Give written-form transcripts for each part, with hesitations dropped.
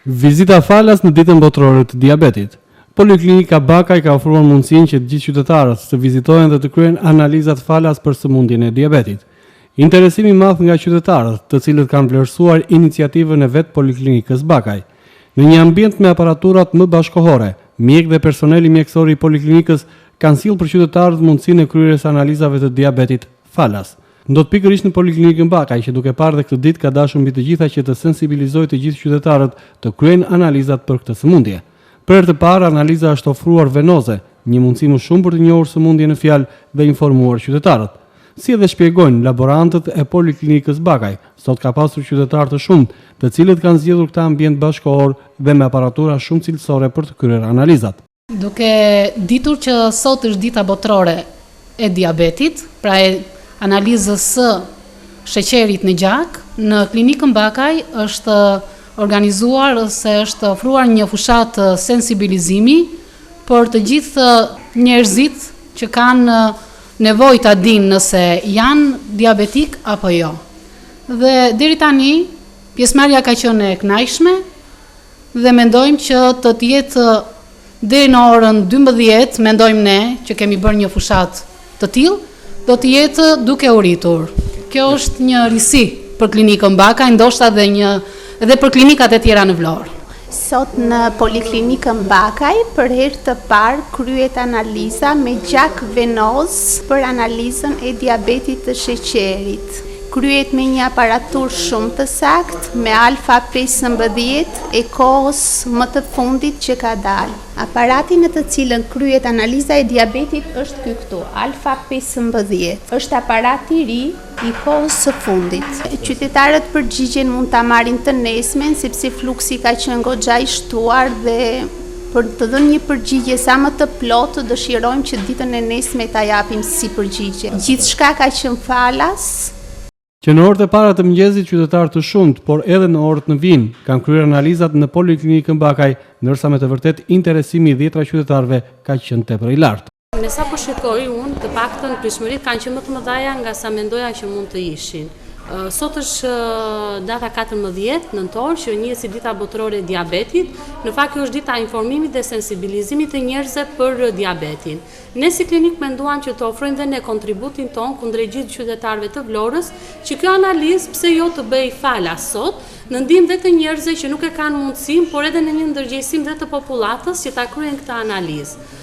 Vizita falas në ditën botërore të diabetit. Poliklinika Bakaj ka ofruar mundësinë që të gjithë qytetarët të vizitojnë dhe të kryejnë analizat falas për sëmundjen e diabetit. Interesimi i madh nga qytetarët, të cilët kanë vlerësuar iniciativën e vet Poliklinikës Bakaj. Në një ambient me aparaturat më bashkohore, mjek dhe personeli mjekësor i poliklinikës kanë sjellë për qytetarët mundësinë e kryerjes analizave të diabetit falas. Ndot pikërisht në Poliklinikën Bakaj, që duke parë dhe këtë ditë ka dashur mbi të gjitha që të sensibilizojë të gjithë qytetarët të kryejnë analizat për këtë sëmundje. Për herë të parë, analiza është ofruar venoze, një mundësi më shumë për të njohur sëmundjen në fjalë dhe informuar qytetarët. Si edhe shpjegojnë laborantët e Poliklinikës Bakaj, sot ka pasur qytetarë të shumtë, të cilët kanë zgjedhur këtë ambient bashkëkohor dhe me aparatura shumë cilësore për të kryer analizat. Duke ditur që sot është dita botërore e diabetit, pra e analizës së sheqerit në gjak, në klinikën Bakaj është organizuar ose është ofruar një fushat sensibilizimi për të gjithë njerëzit që kanë nevojë ta dinë nëse janë diabetik apo jo. Dhe deri tani pjesëmarrja ka qenë e kënaqshme dhe mendojmë që të jetë deri në orën 12, mendojmë ne që kemi bërë një fushat të tillë, do të jetë duke u rritur. Kjo është një risi për klinikën Bakaj, ndoshta edhe për klinikat e tjera në Vlorë. Sot në Poliklinikën Bakaj për herë të parë kryhet analiza me gjak venoz për analizën e diabetit të sheqerit. Kryhet me një aparatur shumë të saktë, me alfa 15 e kohës më të fundit që ka dalë. Aparati në të cilën kryhet analiza e diabetit është ky këtu, alfa 15. Është aparati i ri i kohës së fundit. Qytetarët përgjigjen mund ta marrin të nesmen sepse fluksi ka qenë goxha i shtuar dhe për të dhënë një përgjigje sa më të plotë, dëshirojmë që ditën e nesme ta japim si përgjigje. Gjithçka ka qenë falas. Që në orët e para të mëngjesit qytetarë të shumtë, por edhe në orët në vinë, kanë kryer analizat në Poliklinikën Bakaj, ndërsa me të vërtet interesimi i 10 qytetarëve ka qenë tepër i lartë. Me sa po shikoj unë, të paktën pritshmëritë kanë qenë më të mëdha nga sa mendoja që mund të ishin. Sot është data 14 nëntor, që njihet si dita botërore e diabetit. Në fakt kjo është dita e informimit dhe sensibilizimit të njerëzve për diabetin. Ne si klinik menduam që të ofrojmë dhe ne kontributin ton kundrejt gjithë qytetarëve të Vlorës, që kjo analizë pse jo të bëj falas sot, në ndihmë dhe të njerëzve që nuk e kanë mundësinë, por edhe në një ndërgjegjësim dhe të popullatës që ta kryejnë këtë analizë.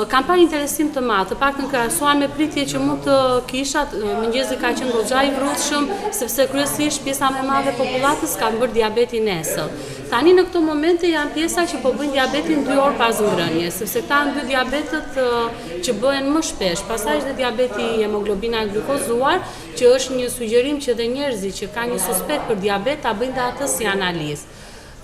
Kam parë interesim të madh, të paktën krahasuar me pritje që mund të kisha, mëngjesi ka qenë goxha i vrutshëm, sepse kryesisht pjesa më e madhe e popullatës ka bërë diabetin nesër. Tani në këto momente janë pjesa që po bëjnë diabetin 2 orë pas ngrënies, sepse këta janë dy diabetët që bëhen më shpesh. Pastaj është diabeti hemoglobina glukozuar, që është një sugjerim që dhe njerëzit që kanë një suspekt për diabet ta bëjnë dhe atë si analizë.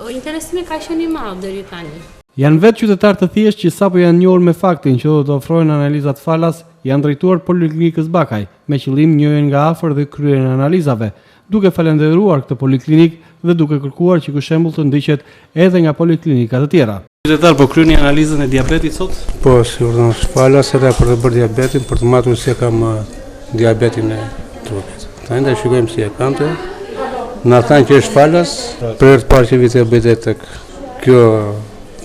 Interesimi ka qenë i madh deri tani. Janë vetë qytetarë të thjeshtë që sapo janë njohur me faktin që do të ofrojnë analizat falas, janë drejtuar Poliklinikës Bakaj, me qëllim njohjen nga afër dhe kryerjen e analizave, duke falendëruar këtë poliklinik dhe duke kërkuar që ky shembull të ndiqet edhe nga poliklinika të tjera. Qytetar, po kryeni analizën e diabetit sot? Po, sigurisht, falas edhe për të bërë diabetin, për të matur se kam diabetin e trupit. Tani do shikojmë si e kam të. Na thanë që është falas, për herë të parë që vite bëjë tek kjo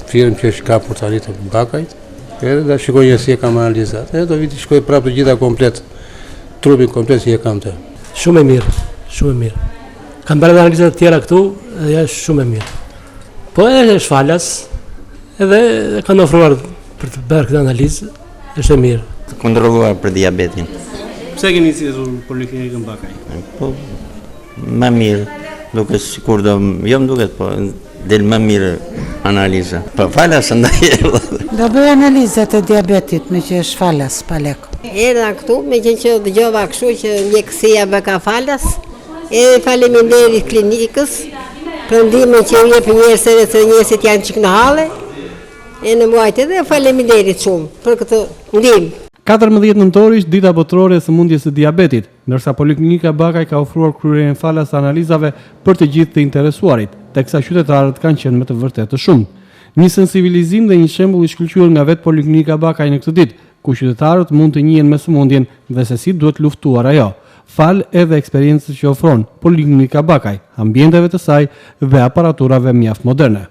firmë që është ka portalit të Bakajt, edhe da shikoj si e kam analizat, edhe do viti shikoj prapë të gjitha komplet, trupin komplet si e kam të. Shumë e mirë, shumë e mirë. Kam bërë analizat të tjera këtu, edhe është shumë e mirë. Po edhe është falas, edhe kanë ofruar për të bërë këtë analizë, është e mirë. Të kontrolluar për diabetin. Pse keni zgjedhur Poliklinikën Bakaj? Po, më mirë, duke sikur do, jo më duket, po del më mirë analiza. Po falas ndaj. Do bëj analizat e diabetit me që është falas pa lek. Erdha këtu me që dëgjova kështu që mjekësia bë ka falas, edhe faleminderit klinikës për ndihmën që u jep njerëzve se njerëzit janë çik në halle. E në muajt edhe faleminderit shumë për këtë ndihmë. 14 nëntor është dita botërore e sëmundjes së diabetit, ndërsa Poliklinika Bakaj ka ofruar kryerjen falas analizave për të gjithë të interesuarit, teksa qytetarët kanë qenë me të vërtetë të shumtë. Një sensibilizim dhe një shembull i shkëlqyer nga vetë Poliklinika Bakaj në këtë ditë, ku qytetarët mund të njihen me sëmundjen dhe se si duhet luftuar ajo. Fal edhe eksperiencës që ofron Poliklinika Bakaj, ambienteve të saj dhe aparaturave mjaft moderne.